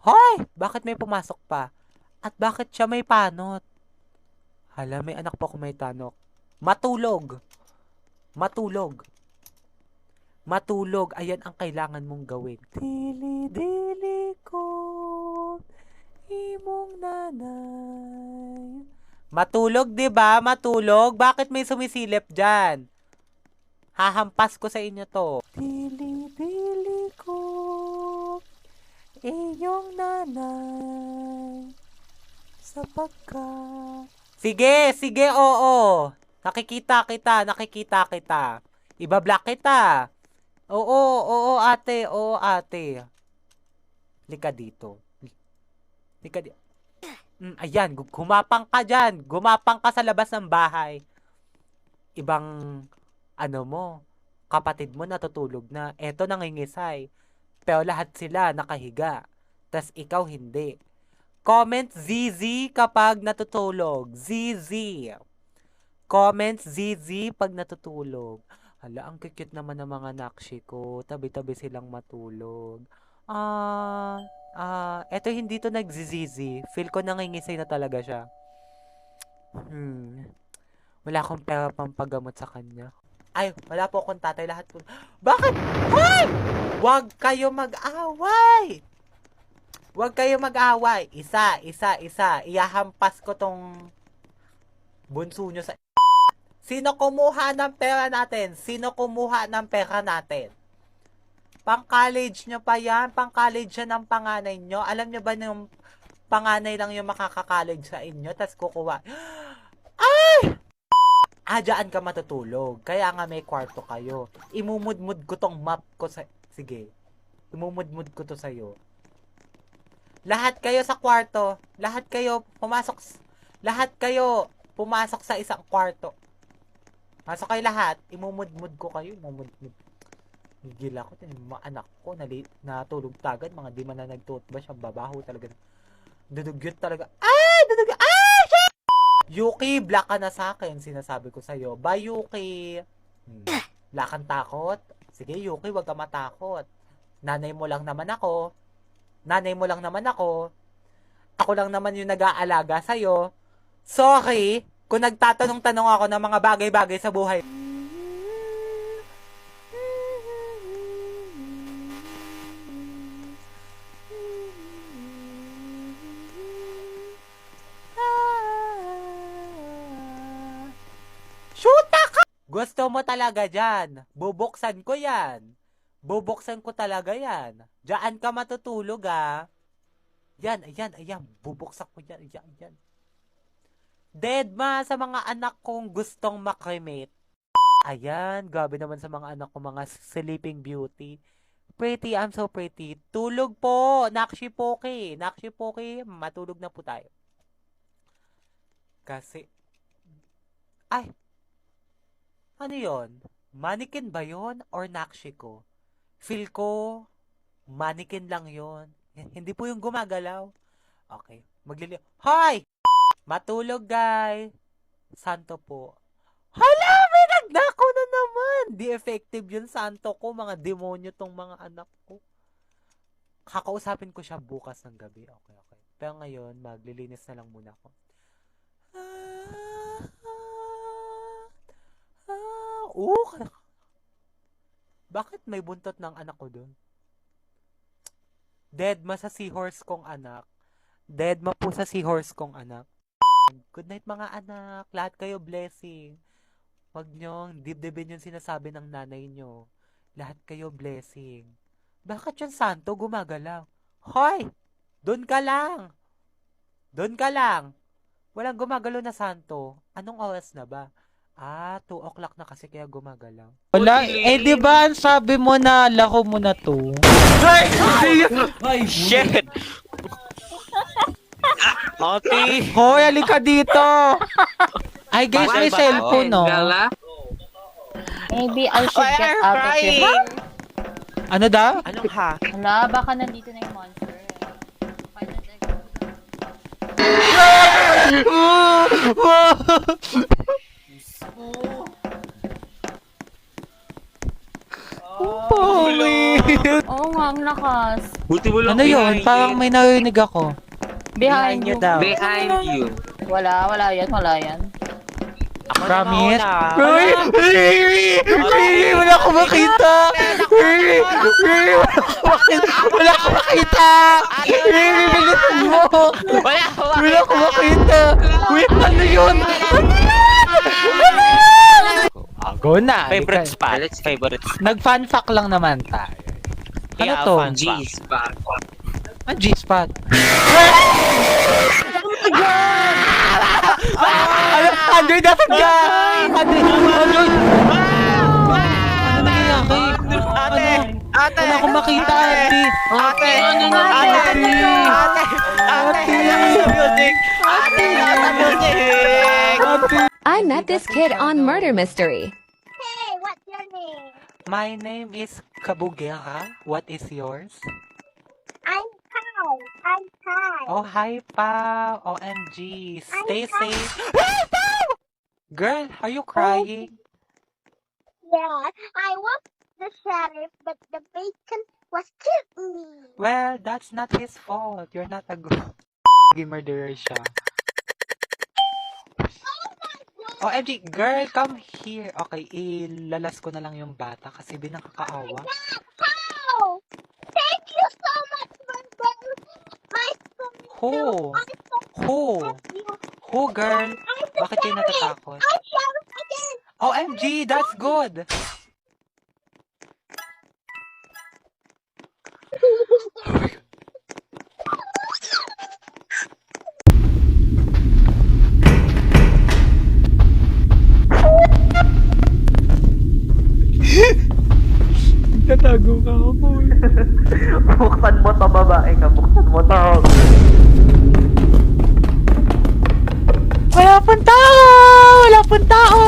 Hoy! Bakit may pumasok pa? At bakit siya may panot? Hala, may anak po ako may tanok. Matulog! Matulog! Matulog! Ayan ang kailangan mong gawin. Dili-dili ko, imong nanay. Matulog, 'di ba? Matulog. Bakit may sumisilip diyan? Hahampas ko sa inyo 'to. Dili-dili ko, iyong nanay. Sapagkat... Sige, sige, oo. Nakikita kita. Iba-block kita. Oo, ate. Lika dito. Lika dito. Ayan, gumapang ka dyan. Gumapang ka sa labas ng bahay. Ibang, kapatid mo natutulog na. Eto nangingisay. Pero lahat sila nakahiga. Tas ikaw hindi. Comment ZZ kapag natutulog. ZZ. Comment ZZ pag natutulog. Hala, ang cute naman ng mga nakshi ko. Tabi-tabi silang matulog. Eto hindi to nagzizizi. Feel ko nangingisay na talaga siya. Wala akong pera pang paggamot sa kanya. Ay, wala po akong tatay. Lahat po. Bakit? Hoy! Huwag kayo mag-away! Huwag kayo mag-away. Isa. Iyahampas ko tong bunso nyo sa... Sino kumuha ng pera natin? Pang-college nyo pa yan. Pang-college yan ng panganay nyo. Alam nyo ba yung panganay lang yung makaka-college sa inyo? Tas kukuha. Ay! Dyan ka matutulog. Kaya nga may kwarto kayo. Imumudmud ko tong map ko sa... Sige. Imumudmud ko to sa'yo. Lahat kayo sa kwarto. Lahat kayo pumasok sa isang kwarto. Masok kayo lahat. Imumudmud ko kayo. Gigil ako. Mga anak ko, natulog tagad. Mga di man na nag-toothbrush. Ang babaho talaga. Dudugyot talaga. Dudugyot. Shit! Yuki, black ka na sa akin. Sinasabi ko sa'yo. Bye, Yuki. Wala kang takot? Sige, Yuki, wag ka matakot. Nanay mo lang naman ako. Ako lang naman yung nag-aalaga sa'yo. Sorry kung nagtatanong-tanong ako ng mga bagay-bagay sa buhay. Shoota ka! Gusto mo talaga dyan. Bubuksan ko talaga yan. Diyan ka matutulog, Yan. Bubuksan ko yan. Yan. Deadma sa mga anak kong gustong makremate. Ayan, grabe naman sa mga anak ko, mga sleeping beauty. Pretty, I'm so pretty. Tulog po, Nakshi Poki, matulog na po tayo. Kasi, ano yon? Mannequin ba yon or Nakshi ko? Feel ko, mannequin lang yon. Hindi po yung gumagalaw. Okay, Hoy! Matulog, guys. Santo po. Hala, may nagnakaw na naman. Di effective yun, santo ko. Mga demonyo tong mga anak ko. Kakausapin ko siya bukas ng gabi. Okay. Pero ngayon, maglilinis na lang muna ako. Bakit may buntot ng anak ko dun? Deadma sa seahorse kong anak. Deadma po sa seahorse kong anak. Good night mga anak. Lahat kayo blessing. Huwag nyong dibdibin yung sinasabi ng nanay nyo. Lahat kayo blessing. Bakit yung santo gumagalaw? Hoy! Doon ka lang! Walang gumagalaw na santo. Anong oras na ba? 2 o'clock na kasi kaya gumagalaw. Wala, di ba sabi mo na lako mo na to? Ay, shit! Okay. Hoy, alika dito! Ay, guys, may cellphone, no? Maybe I should get out of here. Ano daw? Anong ha? Hala, baka nandito na yung monster. Final check. Pogi! Oo nga, ang lakas. Buti mo lang Ano yun? behind Parang it. may narinig ako. Behind you. daw. Behind you. Wala yan. Ako na Promise? mauna. Wala akong makita! Wala akong makita! Bilisan mo! Wala ako Wala akong makita! Wait, ano yun? Go na! Favorite spot. Favorite spot. Nag-fun fact lang naman tayo. Ano Yeah, to? fun spot. Ang G-spot. Android dapat ka! Android! Ano nangyayari? Ate! Ate! Wala akong makita, ate! Ate! Ate! Ate! Music! Ate! Music! Ate! I met this kid on Murder Mystery. Hey, what's your name? My name is Kabugera. What is yours? I'm Kai. I'm Kai. Oh, hi, Pao. OMG. Stay Hi, safe. Girl, are you crying? Yeah, I was the sheriff, but the bacon was killing me. Well, that's not his fault. You're not a good murderer siya. OMG, girl, come here. Okay, ilalas ko na lang yung bata kasi binakakaawa. How? Thank you so much for my Who? Who? Who, girl? Bakit kayo natatakot? I'm sheriff again. OMG, that's good. Tatago ka ako. Buksan mo to, babae ka. Buksan mo to. Wala pong tao! Wala pong tao!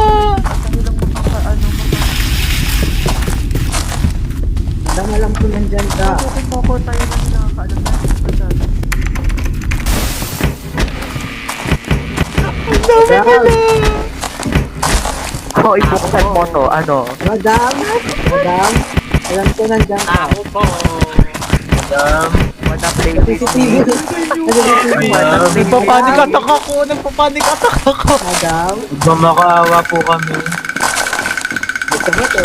Alam alam ko nandyan ka. Okay po tayo lang nakakaalam na. Ang dami nila! Oh, ibuksan mo to. Ano? Madam? Madam? Alam ko nandyan ka. Ako po. Madam? Wanna play with me? Nagpapanik attack ako! Nagpapanik attack ako! Madam? Magmamakaawa po kami. Buksan mo to.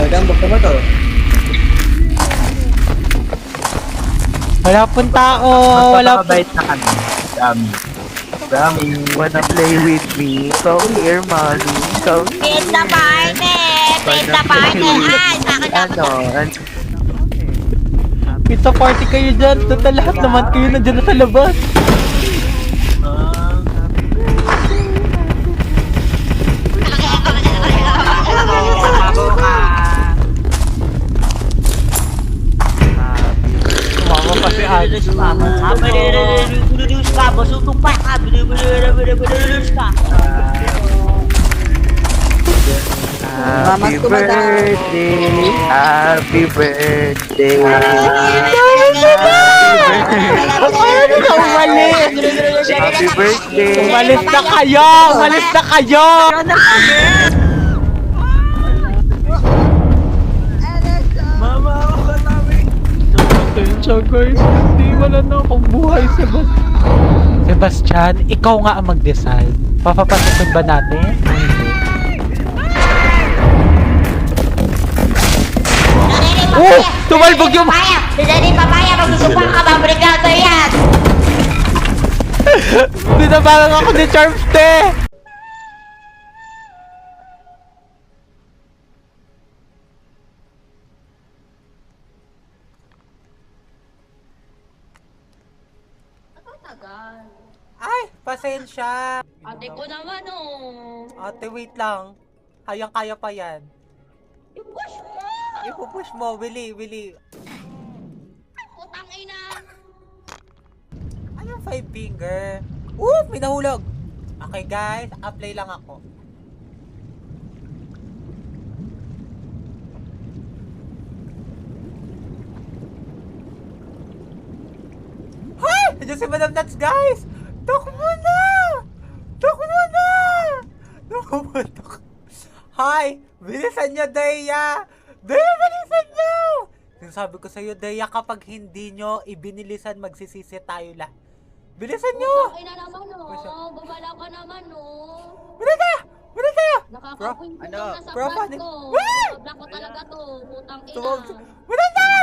Madam, buksan mo to. Wala pong tao! Wala pong... Magpapakabait na kami. Dami. Dami. Wanna play with me? Come here, mommy. Come here. It's the party. It's the party. Ay, bakit Ano? Pizza party kayo dyan! Total lahat naman kayo nandiyan na sa labas! Tumama pa si Alice. Happy birthday! Happy birthday! Ano na umalis? Happy birthday! Umalis na kayo! Umalis na kayo! Pasensya guys, hindi wala na akong buhay Sebastian, ikaw nga ang mag-decide. Papapasukin ba natin? O hindi? Oh! Tumalbog yung... Hindi papaya, magsusupa ka ba? Brigado yan! Binabalang ako ni Charms, te! Ay, pasensya. Ate ko naman oh. Ate, wait lang. Kayang-kaya pa yan. I-push mo! Ipupush mo, Willy. Putang ina! Anong five finger? May nahulog! Okay guys, apply lang ako. Hay! Nandiyan si Madam Nuts, guys! Takbo na! Hi! Bilisan nyo, Daya! Deya, bilisan nyo! Sinasabi ko sa'yo, Deya, kapag hindi nyo ibinilisan, magsisisi tayo la. Bilisan nyo! Ay na naman, no. Gumala ka naman, no. Bilis tayo! Bilis tayo! Nakakakwing Ano? na sa Bro, prank paano? ko. Wait! Sobra ko talaga to. Putang ina. Bilis tayo!